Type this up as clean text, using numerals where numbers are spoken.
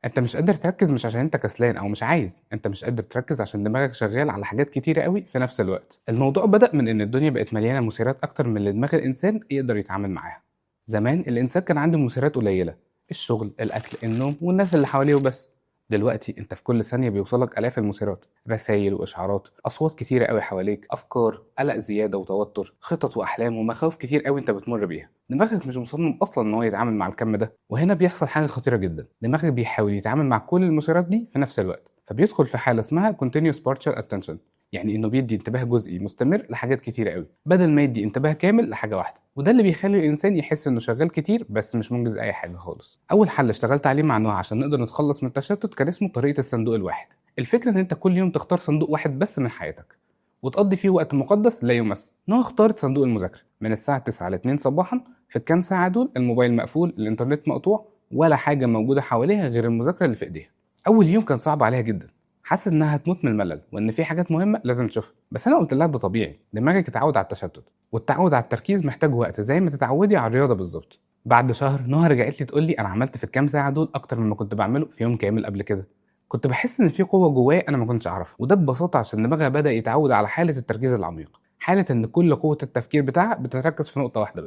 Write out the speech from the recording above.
انت مش قادر تركز مش عشان انت كسلان او مش عايز، انت مش قادر تركز عشان دماغك شغال على حاجات كتيره قوي في نفس الوقت. الموضوع بدأ من ان الدنيا بقت مليانه مثيرات اكتر من اللي دماغ الانسان يقدر يتعامل معاها. زمان الانسان كان عنده مثيرات قليله، الشغل، الاكل، النوم، والناس اللي حواليه وبس. دلوقتي انت في كل ثانيه بيوصلك الاف المثيرات، رسائل واشعارات، اصوات كتيره قوي حواليك، افكار، قلق زياده وتوتر، خطط واحلام ومخاوف كتير قوي انت بتمر بيها. دماغك مش مصمم اصلا ان هو يتعامل مع الكم ده، وهنا بيحصل حاجه خطيره جدا. دماغك بيحاول يتعامل مع كل المثيرات دي في نفس الوقت، فبيدخل في حاله اسمها continuous partial attention، يعني انه بيدي انتباه جزئي مستمر لحاجات كتيره قوي بدل ما يدي انتباه كامل لحاجه واحده. وده اللي بيخلي الانسان يحس انه شغال كتير بس مش منجز اي حاجه خالص. اول حل اشتغلت عليه مع نوع عشان نقدر نتخلص من التشتت كان اسمه طريقه الصندوق الواحد. الفكره ان انت كل يوم تختار صندوق واحد بس من حياتك وتقضي فيه وقت مقدس لا يمس. نوع اختارت صندوق المذاكره، من الساعه 9 ل 2 صباحا. في الكام ساعه دول الموبايل مقفول، الانترنت مقطوع، ولا حاجه موجوده حواليها غير المذاكره اللي في ايديها. اول يوم كان صعب عليها جدا، حاسه انها هتموت من الملل وان في حاجات مهمه لازم تشوفها. بس انا قلت لها ده طبيعي، دماغك اتعود على التشتت، والتعود على التركيز محتاج وقت زي ما تتعودي على الرياضه بالظبط. بعد شهر نهى رجعت لي تقول لي انا عملت في الكام ساعه دول اكتر مما كنت بعمله في يوم كامل قبل كده. كنت بحس ان في قوه جوايا انا ما كنتش اعرفها، وده ببساطه عشان دماغها بدا يتعود على حاله التركيز العميق، حاله ان كل قوه التفكير بتاعها بتتركز في نقطه واحده بس.